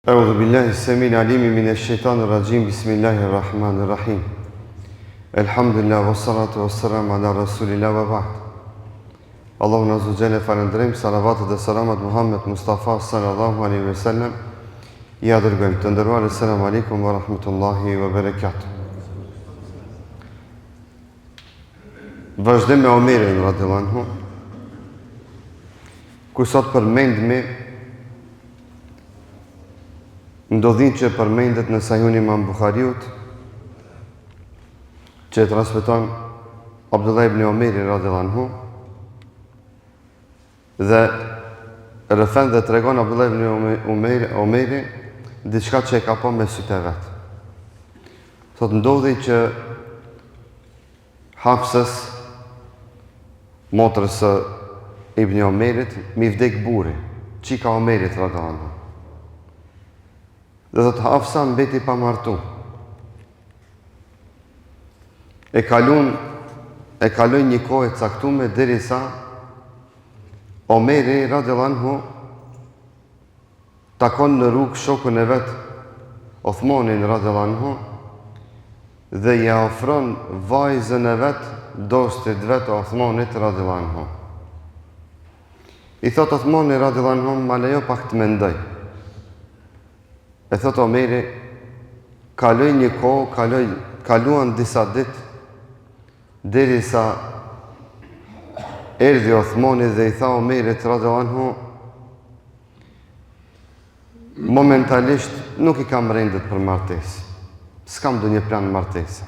أعوذ بالله السميع العليم من الشيطان الرجيم بسم الله الرحمن الرحيم الحمد لله والصلاة والسلام على رسول الله وبعد Allahun Azza wa Jalla falënderojmë, salavatet dhe selamat Muhammed Mustafa sallallahu alaihi wasallam. Ja dërgojmë të nderuar, assalamu alaikum wa rahmatullahi wa barakatuh. Vazhdojmë me Omerin radhiyallahu anhu, ku sot përmendmi ndodhin që përmendet në Sahihun Imam Buhariut, që transmeton Abdullah ibn Omeri radhiyallahu anhu, dhe rëfen dhe tregon Abdullah ibn Omeri diçka që e ka po me sytë e vetë. Thot ndodhi që Hafsës, motrës së ibn Omerit, mi vdek buri, qika Omerit radhiyallahu anhu. Dhe thot Hafsa mbeti pa martu. E kalon një kohë e caktuar derisa Omeri radhiyallahu anhu takon në rrugë shokun e vet Othmanin radhiyallahu anhu dhe ja ofron vajzën e vet dostit vet Othmanit radhiyallahu anhu. I thot Othmani radhiyallahu anhu, ma lejo pak të mendoj. E thot Omeri, kaloj një kohë, kaluan disa ditë derisa erdhi Othmani dhe i tha Omerit radhiyallahu anhu, momentalisht nuk i kam rendet për martesë. S'kam ndonjë plan martese.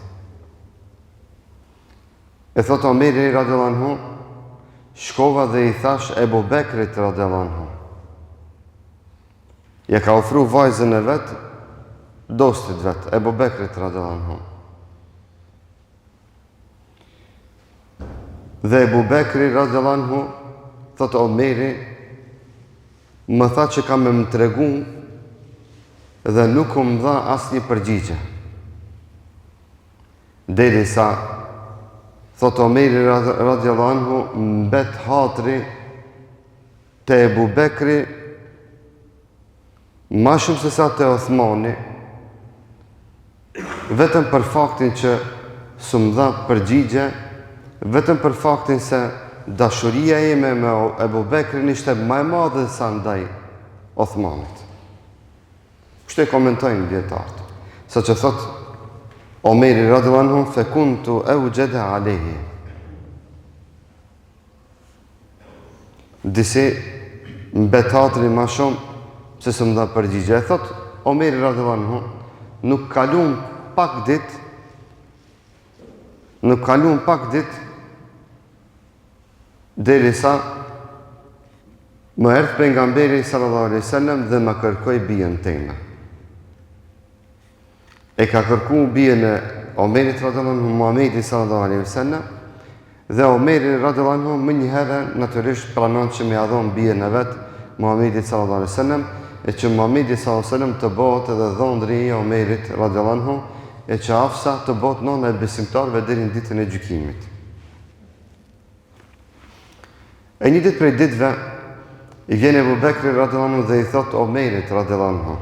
E thot Omeri radhiyallahu anhu, shkova dhe i thash Ebu Bekrit radhiyallahu anhu. Ja ka ofru vajzën e vet, dostit vet, Ebu Bekrit radhiyallahu anhu. Dhe Ebu Bekri radhiyallahu anhu, thot Omeri, më tha që ka me më tregu dhe nuk më dha asnjë përgjigje. Derisa, thot Omeri radhiyallahu anhu, mbet hatri te Ebu Bekri ma shumë se sa te Othmani, vetëm për faktin që s'u më dha përgjigje, vetëm për faktin se dashuria ime me Ebu Bekrin ishte më e madhe sa ndaj Othmanit. Kështu e komentojnë dietarët. Saqë thot Omeri radhiyallahu anhu, fekuntu awjada alayhi. Disi mbet hatri ma shumë se së më dha përgjigje. E thot Omeri radhiyallahu anhu, nuk kalun pak dit derisa më erdhi pejgamberi sallallahu alaihi wasallam dhe më kërkoi bijën time. E ka kërku bijën e Omerit radhiyallahu anhu Muhamedi sallallahu alaihi wasallam, dhe Omeri radhiyallahu anhu më një herë natyrisht pranon që më ia dhon bijën e vet Muhamedi sallallahu alaihi wasallam, e që Muhamedi sallallahu alaihi wasallam të bëhet edhe dhondri i Omerit radhiyallahu anhu, e që Hafsa të bëhet nëna e besimtarëve deri në ditën e gjykimit. E një ditë prej ditëve i vjen Ebu Bekri radhiyallahu anhu dhe i thot Omerit radhiyallahu anhu,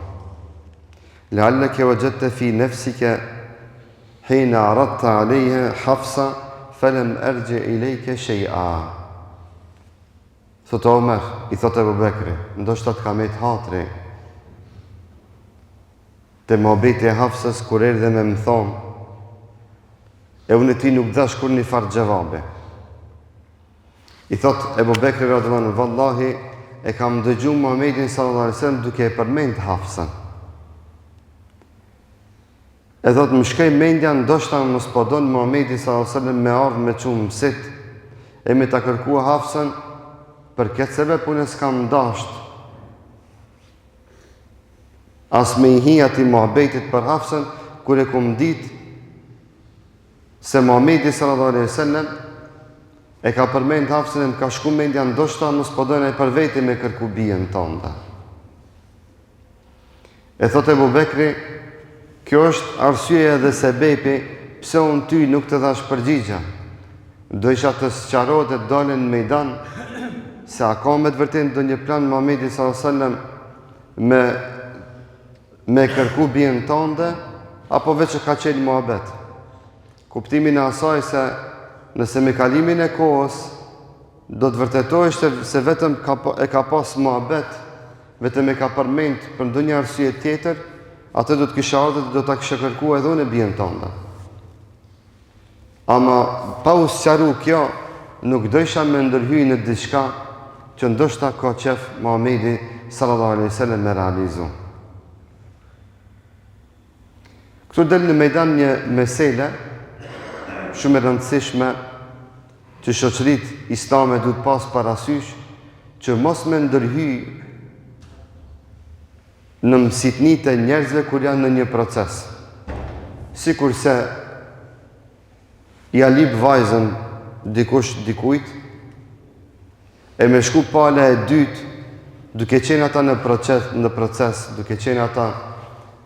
la'allaka wajadta fi nafsika hina aradta alayha Hafsa falam arji ilayka shay'a. Thot Omer, i thot Ebu Bekri, ndoshta të kamet hatri te mohabeti e Hafsës kur erdhe me më thonë, e unë ti nuk dhash kur një farë gjevabe. I thot Ebu Bekri radhiyallahu anhu, vallahi e kam dëgju Muhammedin sallallahu alaihi wasallam duke e përmend Hafsën. E thot më shkoj mendja, ndoshta mos po don Muhammedi sallallahu alaihi wasallam me ardh me çum mësit e me ta kërkua Hafsën, për këtë sebeb unë s'kam dasht as me i hi ati muhabetit për Hafsën, kur e kum dit se Muhammedi sallallahu alaihi wasallam e ka përmend Hafsën, e më ka shku mendja, ndoshta mos po dojnë e për veti me kërku bijën tënde. E thot Ebu Bekri, kjo është arsyeja dhe sebepi pse unë ty nuk të dhash përgjigja. Do isha të sqarohet e dalin në mejdan se a ka me të vërtetë ndonjë plan Muhamedi sallallahu alaihi wasallam me me kërku bien tënde, apo veç ka qenë muhabet. Kuptimin e asaj se nëse me kalimin e kohës, do të vërtetojshte se vetëm e ka pas muhabet, vetëm e ka përmend për ndonjë arsye tjetër, atë do të kisha ardhur dhe do ta kisha kërkuar edhe unë bien tënde. Ama pa u sqaru kjo, nuk do isha me ndërhyj në diçka që ndoshta ka qef Muhamedi sallallahu alaihi wasallam me realizu. Këtu del në mejdan një mesele shumë e rëndësishme që shoqëritë islame duhet pas parasysh, që mos me ndërhyj në mësitnitë e njerëzve kur janë në një proces. Sikurse ja lip vajzën dikush dikujt, e me shku pala e dytë, duke qenë ata në proces, duke qenë ata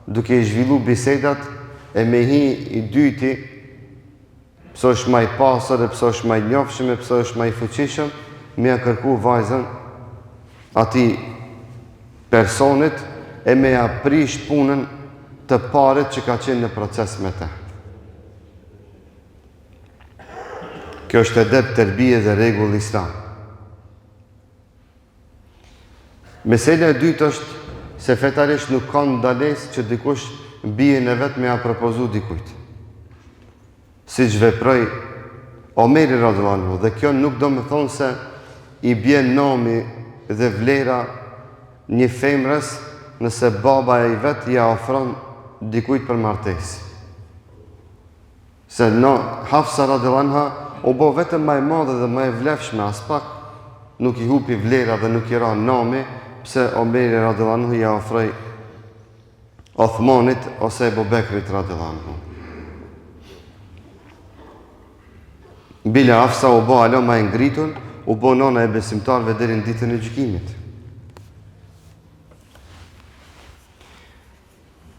duke i zhvillu bisedat, e me hi i dyti, pëso është ma i pasër, e pëso është ma i njofshëm, e pëso është ma i fuqishëm, me ja kërku vajzën ati personit, e me ja prish punën të paret që ka qenë në proces me te. Kjo është edep, tërbije dhe regull islam. Mesela e dytë është se fetarisht nuk ka ndalesë që dikush bie në vetë me a propozu dikujt. Si që veproj Omeri radhiyallahu anhu, dhe kjo nuk do me thonë se i bie nomi dhe vlera një femrës nëse baba e i vetë ja ofron dikujt për martesë. Se Hafsa radhiyallahu anha u bo vetëm më e madhe dhe më e vlefshme, as pak nuk i hupi vlera dhe nuk i ra nomi, pse Omeri radhiyallahu anhu ja ofroi Othmanit ose Ebu Bekrit radhiyallahu anhu. Bila Hafsa u bo alo më e ngritur, u bo nona e besimtarve deri në ditën e gjykimit.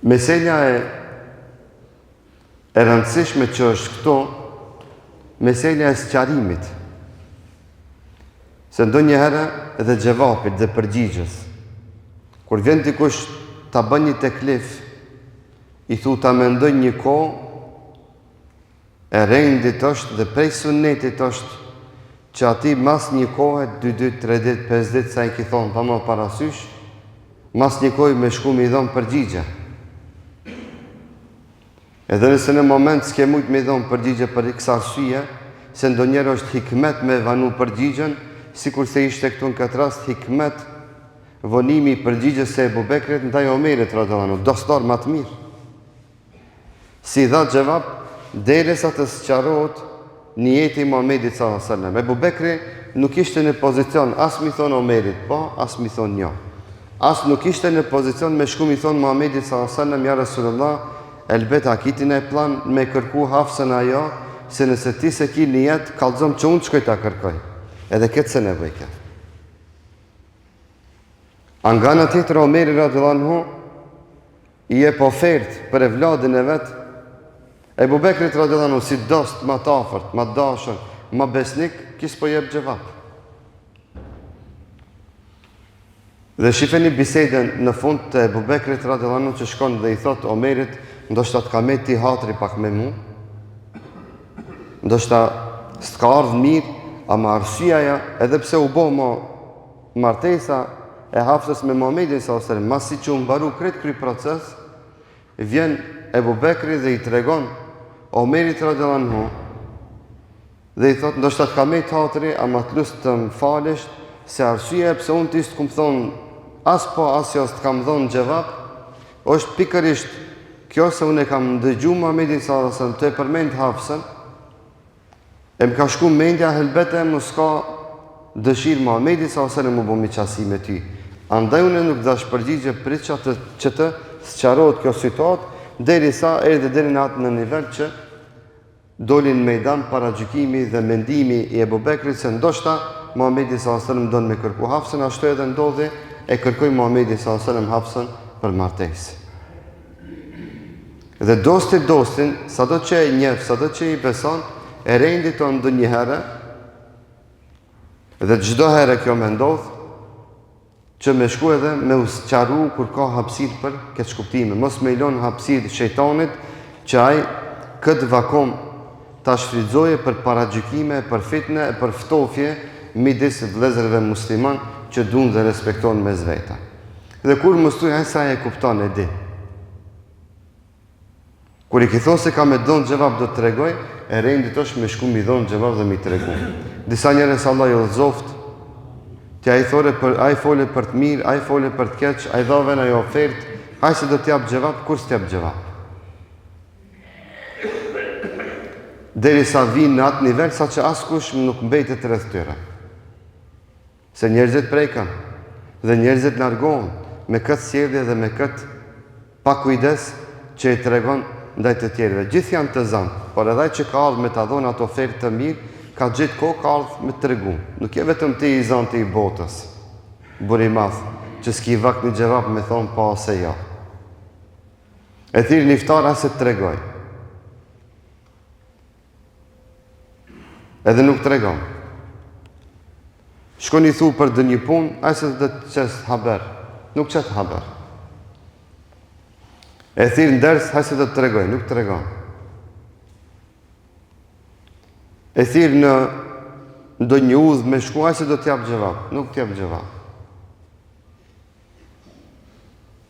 Meselja e rëndësishme që është këto, meselja e sqarimit. Se ndonjëherë edhe gjevapit dhe përgjigjës, kur vjen dikush ta bën një teklif, i thu ta mendoj një kohë, e rendit është dhe prej sunnetit është që ati mas një kohë, 2 ditë, 3 ditë, 5 ditë, sa i ki thonë pa më parasysh, mas një kohë me shku me i dhonë përgjigje. Edhe nëse në moment s'ke mujt me i dhonë përgjigje për x arsye, se ndonjëherë është hikmet me vanu përgjigjen, sikur se ishte këtu në këtë rast hikmet vonimi i përgjigjes se Ebu Bekrit ndaj Omerit radhiyallahu anhu, dostar më të mirë. Si dha xhevap, derisa të sqarohet niyeti i Muhamedit sallallahu alaihi wasallam. Ebu Bekri nuk ishte në pozicion as mi thon Omerit po, as mi thon jo. As nuk ishte në pozicion me shku mi thon Muhamedit sallallahu alaihi wasallam, ja Rasulullah, elbet a kitin e plan me kërku Hafsën ajo, se nëse ti se ki niyet, kallëzom që unë shkoj ta kërkoj. Edhe këtë se nevoj këtë. Nga në tjetër Omeri radhiyallahu anhu i jep ofertë për evladin e vetë, Ebu Bekrit radhiyallahu anhu si dost më të afërt, më dashur, më besnik, kis po jep gjevap. Dhe shifeni bisedën në fund të Ebu Bekrit radhiyallahu anhu që shkon dhe i thot Omerit, ndoshta të ka me ti hatri pak me mu, ndoshta s'ka ardhë mirë, ama arsyeja, edhe pse u bo martesa e Hafsës me Muhamedit sallallahu alaihi wasallam, masi që u mbaru krejt ky proces, vjen Ebu Bekri dhe i tregon Omerit radhiyallahu anhu dhe i thot ndoshta të ka me hatri, ama të lus të më falesh, se arsyeja pse unë ti s'kum thon as po as jo s'të kam dhënë xhevap, është pikërisht kjo se unë kam dëgju Muhamedit sallallahu alaihi wasallam të përmend Hafsën, e më ka shku mendja helbete më s'ka dëshirë Muhamedi sallallahu alaihi wasallam më bëmi qasi me ty. Andaj unë nuk dash përgjigje prit që të sqarohet kjo situatë, derisa erdhi deri në atë në nivel që dolin në mejdan para gjykimi dhe mendimi i Ebu Bekrit se ndoshta Muhamedi sallallahu alaihi wasallam don me kërku Hafsën, ashtu edhe ndodhi, e kërkoi Muhamedi sallallahu alaihi wasallam Hafsën për martesë. Dhe dostin, sado që e njeh, sado që i beson, e rendi të ndonjëherë, dhe çdo herë kjo me ndodh, që me shku edhe me usqaru kur ka hapësirë për këtë shkuptime. Mos me ilon hapësirë shejtanit që ai këtë vakom ta shfrytëzoje për paragjykime, për fitne, për ftofje midis vëllezërve musliman që duan dhe respektojnë mes veta. Dhe kur mos thuaj ai sa e kupton e di. Kur i thonë se ka me dhënë xhevap do të tregoj, e rendit është me shku mi dhënë xhevap dhe mi tregu. Disa njerëz Allah ju zoft, që ai fole për të mirë, ai fole për të keq, ai dha vën ajo ofertë, ai se do të jap xhevap, kur s'jap xhevap. Derisa vinë në atë nivel sa që askush nuk mbetet rreth tyre. Se njerëzit prekan dhe njerëzit largohen me këtë sjellje dhe me këtë pakujdes që i tregon ndaj të tjerëve. Gjithë janë të zanë, por edhe ai që ka ardhur me ta dhënë ato ofertë të mirë, ka gjithë kohë ka ardhur me të tregu. Nuk je vetëm ti i zanë të i botës, buri madh, që s'ki vakt një xhevap me thonë pa ose jo. E thirr niftar as të tregoj. Edhe nuk tregon. Shkon i thu për dë një punë, ai se do të çes haber. Nuk çet haber. E thirr nders, ai se do të tregoj, nuk tregon. E thirr në ndonjë udhë me shku, ai se do t'jap xhevap, nuk t'jap xhevap.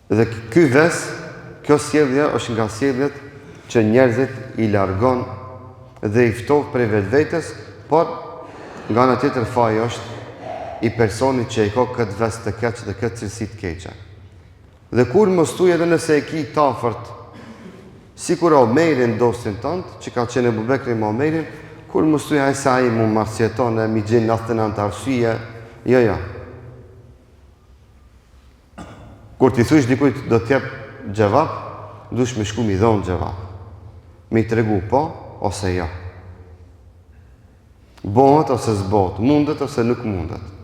Dhe ky ves, kjo sjellje është nga sjelljet që njerëzit i largon dhe i ftof prej vetvetes, por nga ana tjetër faji është i personit që i ka këtë ves të keq dhe këtë cilësi të keqe. Dhe kur mos thuaj edhe nëse e ki tafërt, sikur Omerin dostin tënd, që ka qenë Abu Bekri me Omerin, kur mos thuaj ai se ai mu marsjeton e mi gjen 99 arsye, jo. Kur ti thush dikujt do të jap xhevap, dush me shku mi dhon xhevap. Mi tregu po ose jo. Bëhet ose s'bëhet, mundet ose nuk mundet.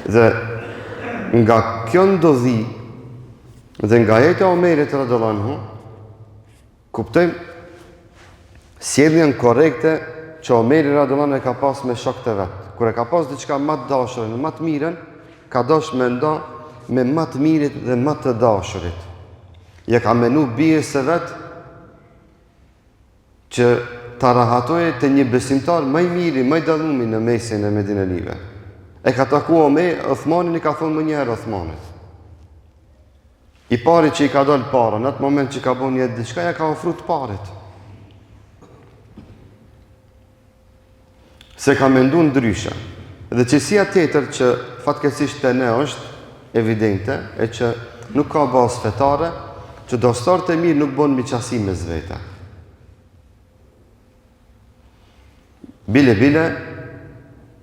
Dhe nga kjo ndodhi dhe nga jeta e Omerit radhiyallahu anhu, kuptojmë sjelljen korrekte që Omeri radhiyallahu anhu e ka pas me shokët e vet. Kur e ka pas diçka më të dashurin, më të mirën, ka dosh me nda me më të mirit dhe më të dashurit. Ja ka menu bijës së vet që ta rahatoje të një besimtar më i miri, më i dallumi në mesin e Medinelive. E ka taku Uthmanin, i ka thonë më njëherë Uthmanit. I pari që i ka dalë para, në atë moment që ka bën një diçka, ja ka ofruar të parit. Se ka menduar ndryshe. Dhe qësia tjetër që fatkeqësisht te ne është evidente, e që nuk ka bazë fetare, që dostarët e mirë nuk bën miqësi mes vete. Bile,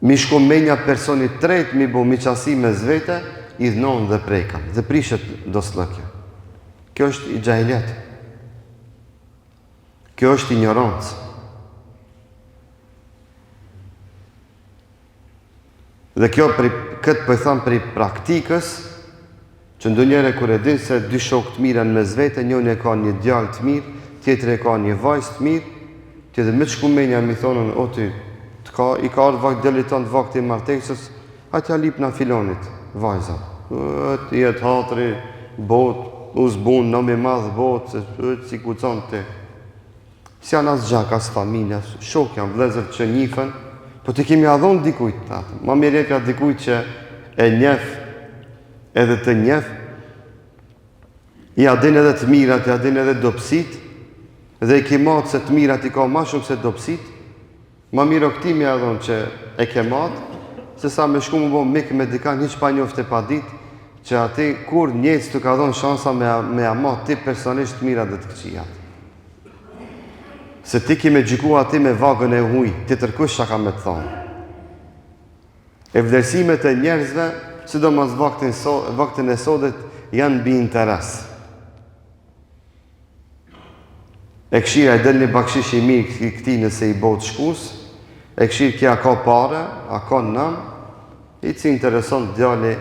mi shku menja personit tret, mi bo miqësi mes vete, i dhnon dhe prekan, dhe prishet doslëkje. Kjo është i gjahiljet. Kjo është ignorancë. Dhe kjo, këtë për thamë për praktikës, që ndonjëre kur e din se dy shok të mirë në mes vete, njëri e ka një djalë të mirë, tjetri e ka një vajzë të mirë, tjetër me të shku menja mi thonën, o ty, i ka ardhë vakt djalit tonë vakti i martesës, atja lip në filonit, vajza. Jetë hatri, bot, uzbun, në me madhë bot, si kucon të. Si janë asë gjak, asë familja, shok janë vlezër që njifën, po të kemi adhon dikujt të atë. Ma mirë ka dikujt që e njef, edhe të njef, i adin edhe të mirat, i adin edhe dopsit, dhe i ki matë se të mirat i ka ma shumë se dopsit, ma mirë o këti mi adhon që e ke matë, se sa me shku më bo mikë me dikan, një që pa njofte pa dit, që ati kur njëtës të ka dhonë shansa me amatë ti personisht të mirat dhe të këqijat. Se ti ki me gjiku ati me vagën e huj, ti tërkush që ka me të thonë. E vlerësimet e njerëzve, sidomos vaktin e sodit, janë bi interes. E këshira i del një bakshish i mirë këti nëse i botë shkus, e këshirë kja ka pare, a ka nëm, i që intereson djali,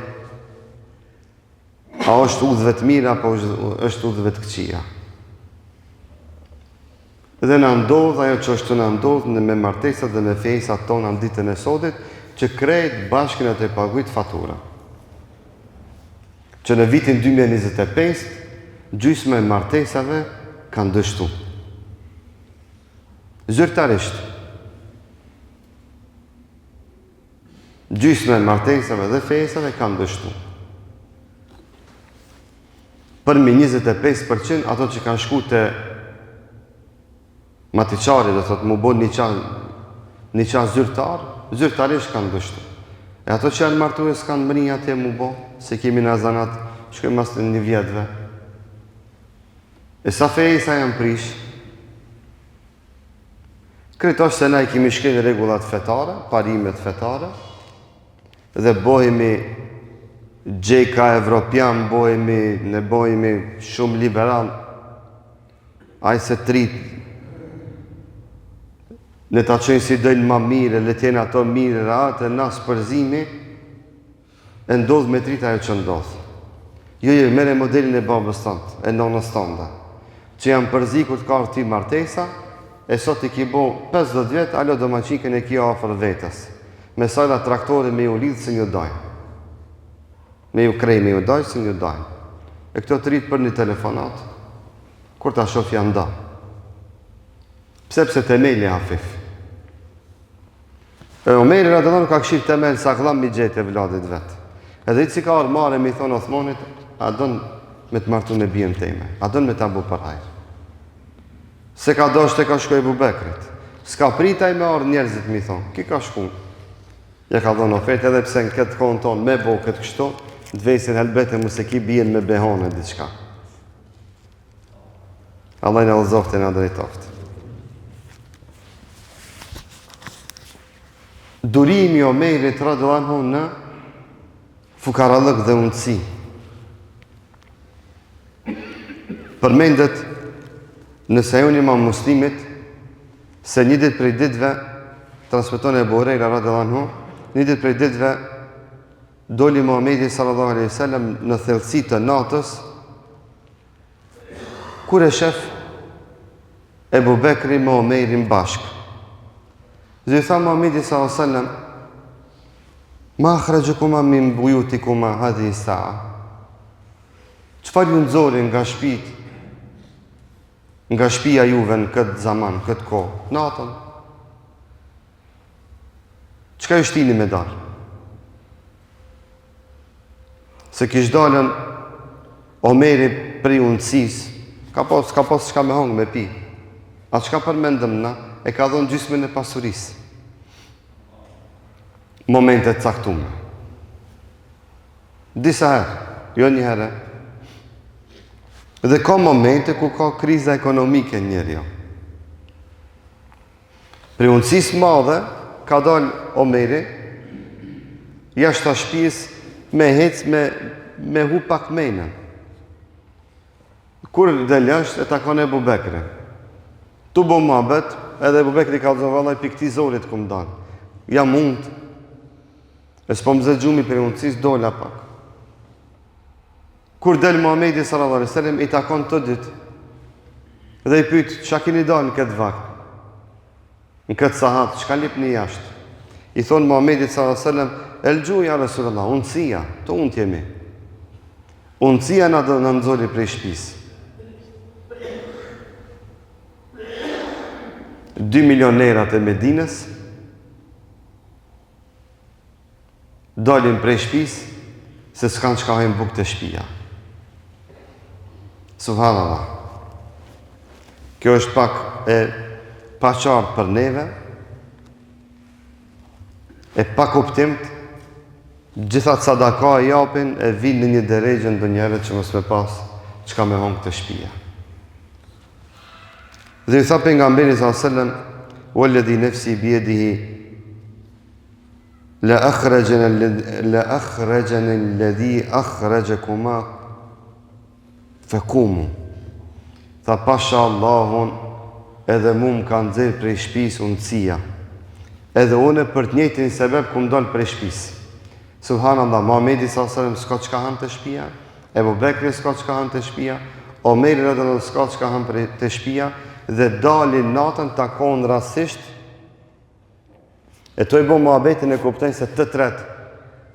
a është udhëve të mira, apo është udhëve të këqia. Dhe në ndodhë, ajo që është në ndodhë, me martesat dhe me fejsat tonë në ditën e sotit, që krejt bashkën e të pagujt fatura. Që në vitin 2025, gjysmë e martesave kanë dështu. Zyrtarisht. Gjysmë e martesave dhe fesave kanë dështu. Përmi 25% ato që kanë shku të matiqari, dhe thotë mu bon një qa zyrtar, zyrtarisht kanë dështu. E ato që janë martuar s'kanë mëni atje mu bo, se kemi në azanat, shkojmë mas të një vjetëve. E sa fejsa janë prish, kreto është se na i kemi shkel regullat fetare, parimet fetare, dhe bohemi gjeka evropian, ne bohemi shumë liberal, aj se trit, ne ta qenë si dojnë ma mire, le tjene ato mire, ratë, e nas përzimi, e ndodhë me trit ajo që ndodhë. Jo, mere modelin e babës tëndë, e nonës tënde, që janë përzi kur të karë ti martesa, e sot i ki bo 50 vjetë, alo do ma qikën e kia afer vetës. Me sajla traktore me ju lidhë se një dajnë. Me ju krej me ju dajnë se një dajnë. E këto të rritë për një telefonat, kur ta shof janë da. Pse temeli hafif. E Omeri radhëllon ka këshirë temel sa këllam mi gjete vladit vetë. Edhe i cika arë mare me i thonë Othmanit, a donë me të martu me bjen teme, a donë me të bu për hajrë. Se ka dosht e ka shkoj Bubekrit. S'ka pritaj me arë njerëzit mi thonë, ki ka shku. Ja ka dhonë ofertë edhe pse në këtë kohën tonë me bo këtë kështu, të vesin helbete mu se ki bjen me behone diçka. Allah në lëzoftë e në drejtoftë. Durimi Omerit radhiyallahu anhu në fukarallëk dhe unësi. Përmendet në Sahihun Imam Muslimit se një ditë prej ditëve, transmeton Ebu Hurajra radhiyallahu anhu, një ditë prej ditëve doli Muhamedi sallallahu alaihi wasallam në thellësi të natës, kur e shef Ebu Bekri me Omerin bashkë. Dhe i tha Muhamedi sallallahu alaihi wasallam, ma akhrajukuma min buyutikuma hadhihi sa'a. Çfarë ju nxori nga shtëpit, nga shtëpia juve në këtë zaman, këtë kohë, natën? Çka ju shtini me dalë? Se kish dalën Omeri prej unësisë, ka pas çka me hangë me pi. A çka përmendëm na? E ka dhonë gjysmën e pasurisë. Momentet caktume. Disa herë, jo një herë. Dhe ka momente ku ka kriza ekonomike njeri jo. Pri unësisë madhe, ka dalë Omeri, jashtë të shtëpisë me hecë me hu pak menën. Kur del jashtë e takon Ebu Bekri. Tu bo muhabet, edhe Ebu Bekri ka dhënë vallaj për këti zorit këmë dalë. Ja mund. E s'po më zë gjumi për unësis, dola pak. Kur del Muhamedi sallallahu alaihi wasallam i takon të ditë. Dhe i pyet, çka keni dalë në këtë vakt? Në këtë sahat, çka lipni jashtë? I thon Muhamedi sallallahu alaihi wasallam, "El-gju ya Rasulullah, unësia, të unë jemi." Unësia na nxori prej shtëpisë. 2 milionerat e Medinës dalin prej shtëpisë se s'kan çka hajnë bukë të shtëpia. Subhanallah. Kjo është pak e paqartë për neve, e pa kuptimt, gjithat sadaka e japin e vinë në një deregje ndonjëherë që mos me pas çka me hongë të shtëpia. Dhe i tha pejgamberi sallallahu alaihi wasallam, "Walladhi nafsi biyadihi la akhrajana alladhi akhrajakuma faqumu." Tha pasha Allahun, edhe mu më ka nxjerr prej shtëpisë unësia. Edhe unë për të njëjtin sebeb ku më dal prej shtëpisë. Subhanallah, Muhamedi sallallahu alaihi wasallam s'ka çka han të shtëpia, Ebu Bekri s'ka çka han të shtëpia, Omeri radhiyallahu anhu s'ka çka han të shtëpia, dhe dalin natën takon rastisht E to i bo muhabetin e kuptojnë se të tret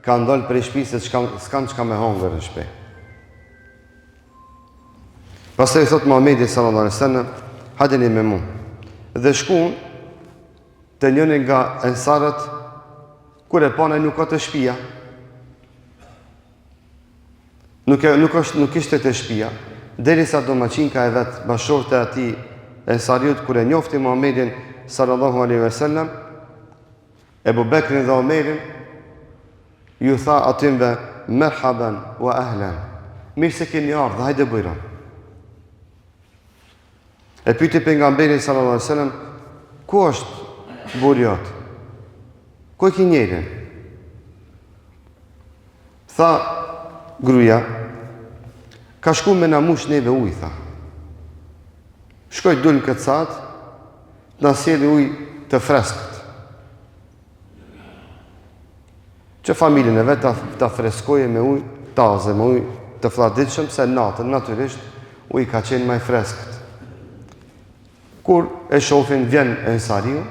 ka ndollë prej shtëpisë se s'kan çka me hongër në shtëpi. Pastaj thot Muhamedi sallallahu alaihi wasallam, "Hadeni me mua." Dhe shkuan te njëri nga ensarët, kur e pana nuk ka të shtëpia. Nuk ishte të shtëpia, derisa domaçinka e vet, bashortë e atij ensariut, kur e njofti Muhamedin sallallahu alaihi wasallam, Ebu Bekrin dhe Omerin, ju tha atyve, "Merhaban wa ahlan." Mirë se keni ardhur, hajde bujro. E pyeti pejgamberi sallallahu alaihi wasallam, "Ku është burri jot? Ku e ke njerin?" Tha gruaja, "Ka shku me na mush neve ujë," tha. Shkoj dul këtë saat, na sjellë ujë të freskët. Që familjen e vet ta freskoje me ujë taze, me ujë të vlladitshëm, se natën natyrisht uji ka qenë më i freskët. Kur e shohin vjen ensariu,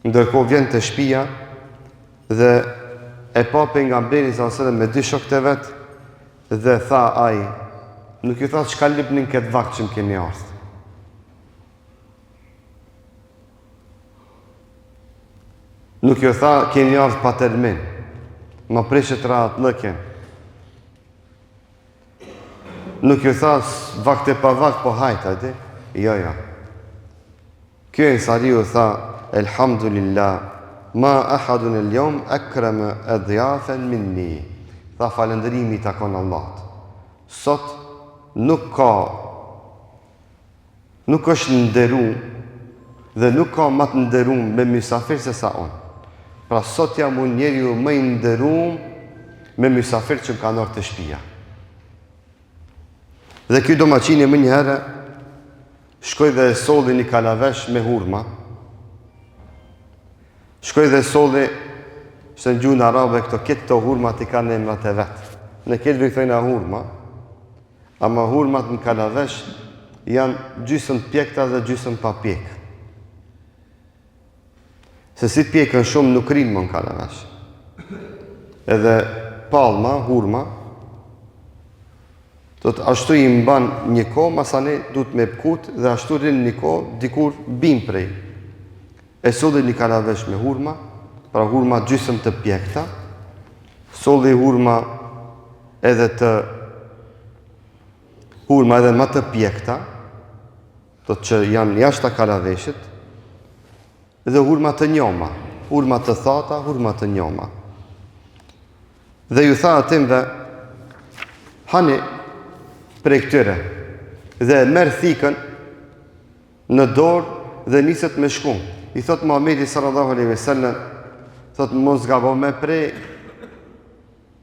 ndërkohë vjen te shtëpia dhe e pa pejgamberin sallallahu alajhi wasallam me dy shokët e vet dhe tha ai, nuk ju tha çka lipnin këtë vakt që më keni ardhur. Nuk ju tha keni ardhur pa termin, ma prishet rahat lëken. Nuk ju tha vakte pa vakt po hajta, di? Jo. Kjo ensariu tha, "Elhamdulillah, ma ahadun el-jom akrama adyafen minni." Tha, falëndërimi i takon Allahut. Sot nuk është nderuar dhe nuk ka më të nderuar me mysafir se sa unë. Pra sot jam unë njeriu më i nderuar me mysafir që më kanë ardhur te shtëpia. Dhe ky domaçini më një herë shkoi dhe e solli një kalavesh me hurma. Shkoi dhe solli, se në gjuhën arabe këto hurmat i kanë emrat e vet. Në këtë i thojnë hurma, ama hurmat në kalavesh janë gjysmë pjekta dhe gjysmë pa pjekë. Se si pjekën shumë nuk rinë më në kalavesh. Edhe palma, hurma, ashtu i mban një kohë, masane duhet me pkut dhe ashtu rinë një kohë, dikur bim prej. E solli një kalavesh me hurma, pra hurma gjysmë të pjekta, solli hurma edhe më të pjekta, që janë jashtë kalaveshit, dhe hurma të njoma, hurma të thata, hurma të njoma. Dhe ju tha atimve, hani prej këtyre, dhe merr thikën në dorë dhe niset me shkum. I thot Muhamedi sallallahu alaihi wasallam, thot mos gabo me prej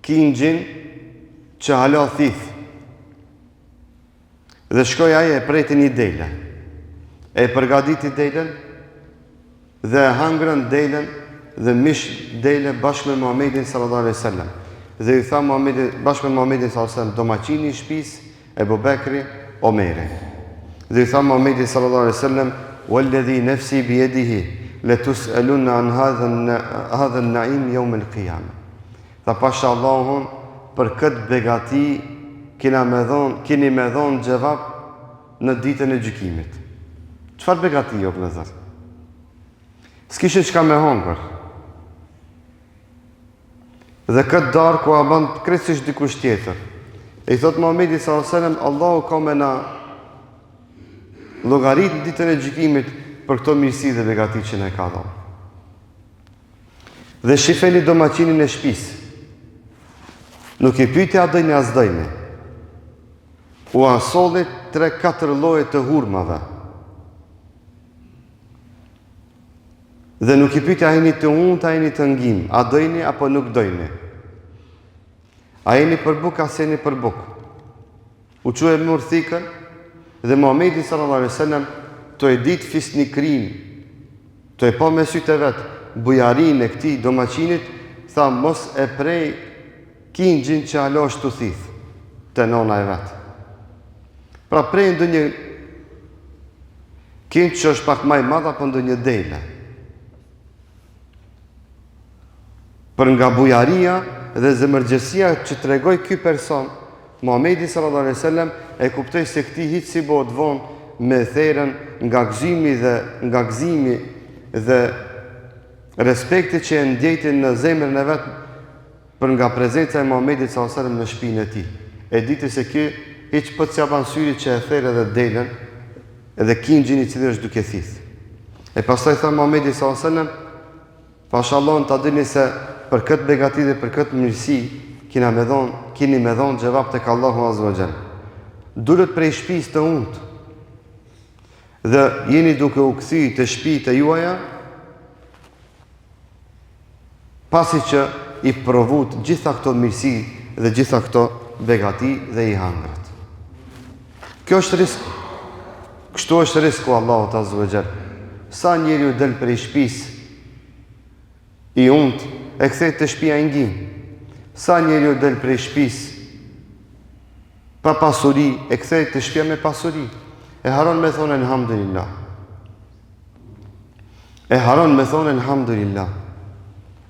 kingjin që hala thith. Dhe shkoj aje e prejti një dele. E përgaditi delen dhe hangrën delen dhe mish dele bashkë me Muhamedin sallallahu alaihi wasallam. Dhe ju tha bashkë me Muhamedin sallallahu alaihi wasallam, domaçini i shtëpisë, Ebu Bekri, Omeri. Dhe ju tha Muhamedi sallallahu alaihi wasallam, "Walladhi nafsi biyadihi latus'alunna an hadha an-na'im yawm al-qiyamah." Tha pasha Allahun, për këtë begati keni me dhon xhevap në ditën e gjykimit. Çfarë begati jo vëllazër? S'kishin çka me hongër. Dhe këtë darë ku a ban krejtësisht dikush tjetër. E i thot Muhamedi sallallahu alaihi wasallam, Allahu ka me na llogarit në ditën e gjykimit për këto mirësi dhe begati që ne ka dhënë. Dhe shifeni domaçinin e shtëpisë. Nuk i pyeti a dojnë as dojnë. U asolli 3-4 lloje të hurmave. Dhe nuk i pyeti a jeni të unt, a jeni të ngim, a dojni apo nuk dojni. A jeni për buk, a jeni për buk. U quhe mur thikën dhe Muhamedi sallallahu alaihi wasallam to e dit fisnikrin, to e pa me sytë e vetë, bujarin e këtij domaçinit, tha mos e prej kingjin që alo është të thith, të nona e vetë. Pra prej ndë një kingjë që është pak maj madha për ndë një dele. Për nga bujaria dhe zemërgjësia që të regoj ky person, Muhamedi sallallahu alaihi wasallam e kuptoi se këtij hiç si bëhet vonë me therrën nga gëzimi dhe respekti që e ndjejti në zemrën e vet për nga prezenca e Muhamedit sallallahu alaihi wasallam në shtëpinë e tij. E diti se ky hiç po të japan syri që e therrë dhe delën edhe kinxhin i cili është duke thith. E pastaj tha Muhamedi sallallahu alaihi wasallam, pashallah ta dini se për këtë begati dhe për këtë mirësi kini me dhonë gjevap tek Allahu azza wa jall. Dulet prej shtëpisë të untë dhe jeni duke u kthy të shtëpitë e juaja pasi që i provut gjitha këto mirësi dhe gjitha këto begati dhe i hangrat. Kjo është risk. Kështu është risku Allahut azza wa jall. Sa njeriu del prej shtëpisë i untë e kthehet te shtëpia e ngjin. Sa njeriu del prej shtëpisë pa pasuri e kthehet te shtëpia me pasuri. E haron me thonë elhamdulillah. E haron me thonë elhamdulillah.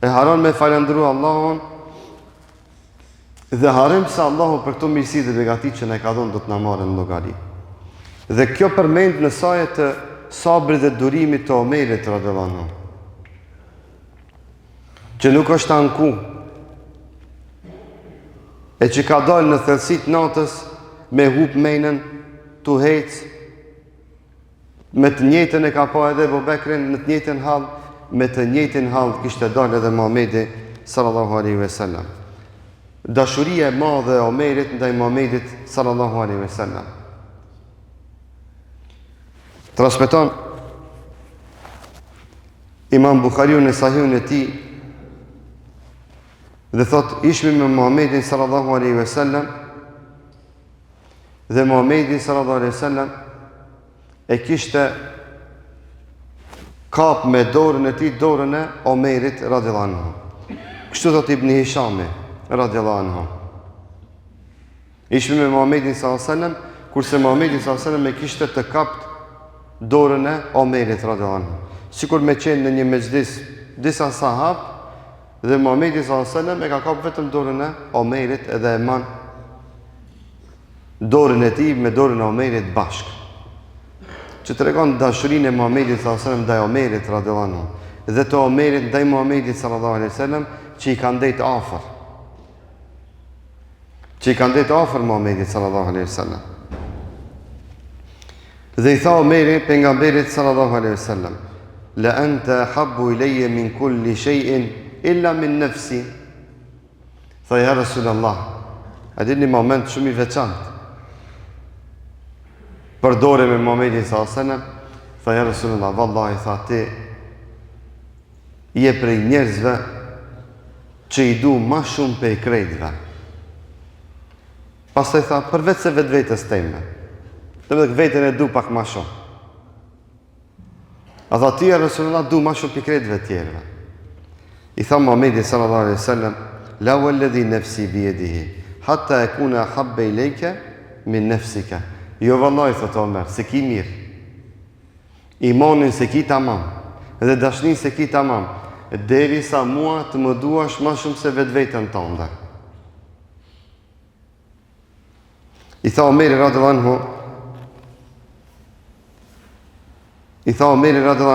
E haron me falendru Allahun dhe harim se Allahu për këto mirësi dhe begati që ne ka dhënë do të na marrë në llogari. Dhe kjo përmend në sajet të sabrit dhe durimit të Omerit radhiyallahu anhu, që nuk është anku e që ka dalë në thellësit natës me hup menën tu hec me të njëjtën e ka pa edhe Abu Bekrin në të njëjtën hall, me të njëjtin hall kishte dalë edhe Muhamedi sallallahu alaihi wasallam. Dashuria e madhe e Omerit ndaj Muhamedit sallallahu alaihi wasallam. Transmeton Imam Buhariu në Sahihun e tij dhe thot ishmi me Muhamedit sallallahu alaihi wasallam dhe Muhamedi sallallahu alaihi wasallam e kishte kap me dorën e tij dorën e Omerit radhiyallahu anhu. Kështu thot Ibn Hishami radhiyallahu anhu. Ishmi me Muhamedit sallallahu alaihi wasallam kurse Muhamedi sallallahu alaihi wasallam e kishte të kapt dorën e Omerit radhiyallahu anhu. Sikur me qenë në një mezhlis disa sahab dhe Muhamedi sallallahu alaihi wasallam e ka kap vetëm dorën e Omerit edhe e man dorën e tij me dorën e Omerit bashkë. Që të regon dashurinë e Muhamedit sallallahu alaihi wasallam ndaj Omerit radhiyallahu anhu dhe të Omerit ndaj Muhamedit sallallahu alaihi wasallam që i kanë ndejt afër. Që i kanë ndejt afër Muhamedit sallallahu alaihi wasallam. Dhe i tha Omeri pejgamberit sallallahu alaihi wasallam: "La anta habbu ilayya min kulli shay'in illa min nafsi." Tha ja Rasulullah, a dini një moment shumë i veçantë. Përdore me Muhamedit sallallahu alaihi wasallam, tha ja Rasulullah, vallahi tha ti je prej njerëzve që i du ma shumë pe i krejtve. Pastaj tha, përveç se vetvetes teme, dhe vetën e du pak ma shumë. A tha ti ja Rasulullah du ma shumë pe i krejtve tjerve. I tha Muhamedit sallallahu alaihi wasallam, la walladhi nafsi biyadihi hatta yakuna habba ilayka min nafsika. Jo vallahi thot Omer, se ki mirë. Imanin se ki tamam dhe dashnin se ki tamam, derisa mua të më duash ma shumë se vetveten tënde. I tha Omeri radhiyallahu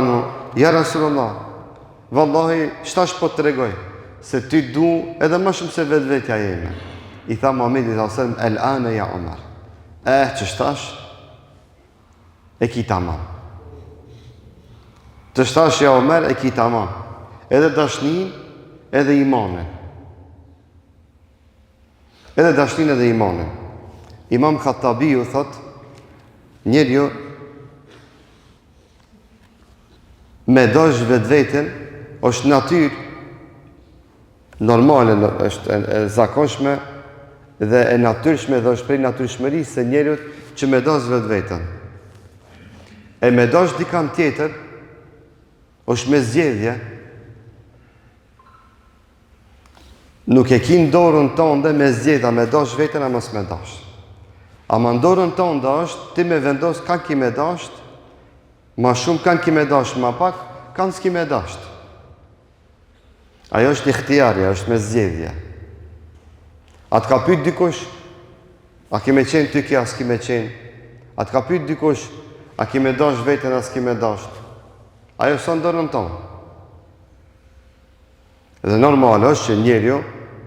anhu, ja Rasulullah, vallahi shtash po të regoj se ty du edhe ma shumë se vetvetja jeme. I tha Muhamedi sallallahu alaihi wasallam, el-ana ya Omar, që shtash e ki tamam. Të shtash ja Omer e ki tamam. Edhe dashnin, edhe imanin. Edhe dashnin edhe imanin. Imam Khattabiu thot, njeriu me dash vetvetin është natyrë normale, është e zakonshme dhe e natyrshme dhe është prej natyrshmërisë se njeriut që me dash vetveten. E me dash dikam tjetër është me zgjedhje. Nuk e kin dorën tënde me zgjedhja me dash veten apo mos me dash. Ama dorën tënde është ti me vendos kanë ki me dash, ma shumë kanë ki me dash, ma pak kanë s'ki me dash. Ajo është ikhtiari, ajo është me zgjedhje. A të ka pyet dikush, a ki me qenë ty kja, a s'ki me qenë? A të ka pyet dikush, a ki me dash vetën, a s'ki me dash? Ajo së ndërën tonë. Dhe normal është që njeriu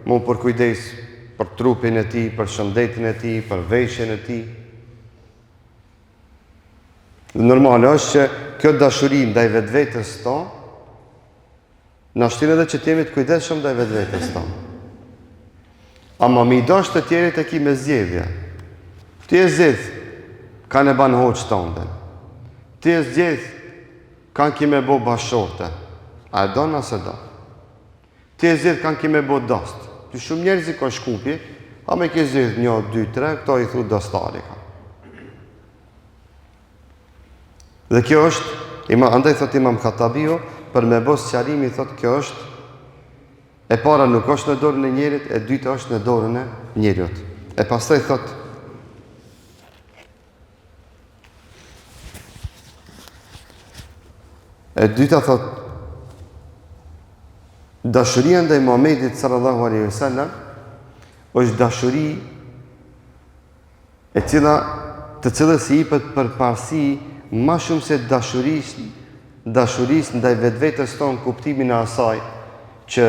mu përkujdes për trupin e tij, për shëndetin e tij, për veshjen e tij. Dhe normal është që kjo dashuri ndaj vetvetes tonë na shtin edhe që të jemi të kujdesshëm ndaj vetvetes tonë. Ama mi dash të tjerit e ki me zgjedhje. Ti e zgjedh kanë e ban hoqë tonë. Ti e zgjedh kanë ki me bo bashorte. A e donë ase do? Ti e zgjedh kanë ki me bo dost. Ty shumë njerëz i ka shkupi, a me ki zgjedh 1, 2, 3, këto i thu dostari ka. Dhe kjo është, andaj thot Imam Khatabiu, për me bos qarimi, thot kjo është, e para nuk është në dorën e njerit, e dyta është në dorën e njerit. E pastaj thot, e dyta thot, dashuria ndaj Muhamedit sallallahu alaihi wasallam është dashuri e cila të cilës i jepet përparësi më shumë se dashurisë ndaj vetvetes tonë, kuptimin e asaj që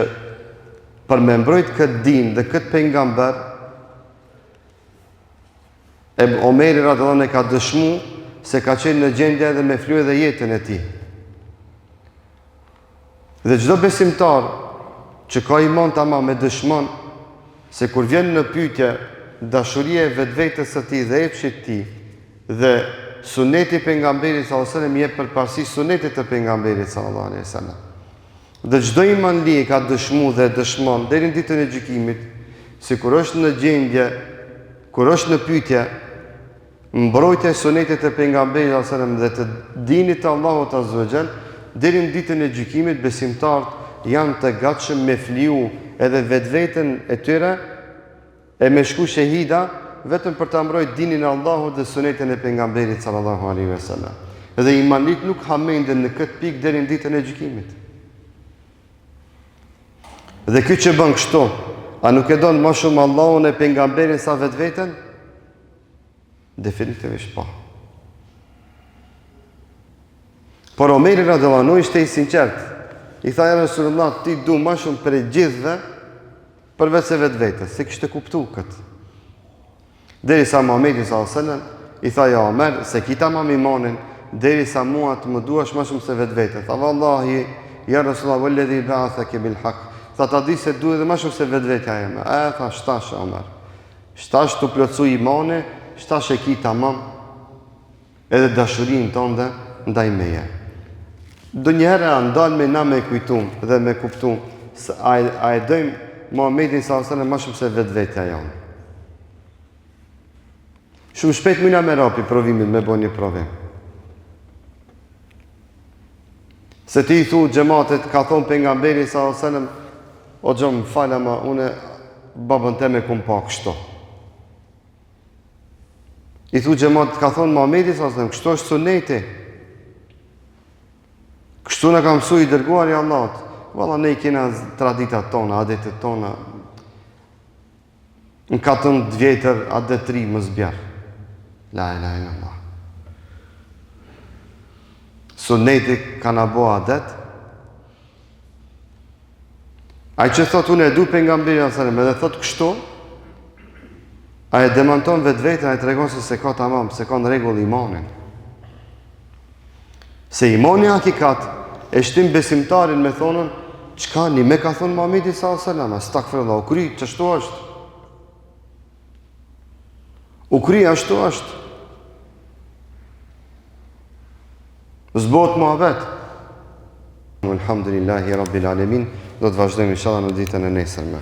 për me mbrojt këtë din dhe këtë pejgamber e Omeri radhiyallahu anhu ka dëshmu se ka qenë në gjendje edhe me flu edhe jetën e tij. Dhe çdo besimtar që ka iman tamam me dëshmon se kur vjen në pyetje dashuria e vetvetes së tij dhe epshit të tij dhe suneti pejgamberit sallallahu alajhi wasallam jep përparësi sunetit të pejgamberit sallallahu alajhi wasallam. Dhe çdo imanli ka dëshmu dhe dëshmon deri në ditën e gjykimit se kur është në gjendje, kur është në pyetje mbrojtja e sunetit të pejgamberit sallallahu alajhi wasallam dhe të dinit të Allahut azza wa jall, deri në ditën e gjykimit besimtarët janë të gatshëm me fliu edhe vetveten e tyre e me shku shahida vetëm për ta mbrojtur dinin e Allahut dhe sunetin e pejgamberit sallallahu alaihi wasallam. Dhe imanit nuk hamenden në këtë pikë deri në ditën e gjykimit. Dhe ky që bën kështu, a nuk e don më shumë Allahun e pejgamberin sa vetveten? Definitivisht po. Por Omeri radhiyallahu anhu ishte i sinqert. I tha ja Resulullah, ti du më shumë për gjithëve përveç se vetvetes, se kishte kuptuar këtë. Derisa Muhamedi sallallahu alaihi wasallam i tha ja Omer, se kita më imanin, derisa mua të më duash më shumë se vetvetes. Tha vallahi ja Resulullah walladhi ba'athaka bil haqq. Tha ta di se duhet edhe më shumë se vetvetja jeme. Tha shtash Omer. Shtash tu plotsu imani, shtash e ki tamam edhe dashurinë tonë ndaj meje. Do njëherë ndalë me na me kujtum dhe me kuptum se a e dojmë Muhammedin sallallahu alaihi wasallam më shumë se vetvetja jonë. Shumë shpejt mëna me rapi provimit, me bo një provim. Se ti i thu gjematet, ka thonë pejgamberi sallallahu alaihi wasallam, o gjomë falë ma, une babën teme kum pa kështu. I thu gjematet, ka thonë Muhammedi sallallahu alaihi wasallam, kështu është suneti. Kështu në kam mësu i dërguar i Allahut. Valla ne i kena traditat tona, adetet tona. Në katën 2 vjetër, adet 3 më zbjarë. La ilaha illallah. Suneti ka na bo adet. Ai që thot unë e du pejgamberin sallallahu alaihi wasallam, edhe thot kështu, ai e demanton vetveten, ai tregon se ka tamam, se ka në rregull imanin. Se imani hakikat e shtim besimtarin me thonën, çka ni me ka thonë Muhamedi sallallahu alaihi wasallam, astaghfirullah, u kry, ç'ashtu është. U kry, ashtu është. Zbot muhabet. Alhamdulillahi rabbil alamin. Do të vazhdojmë inshallah në ditën e nesërme.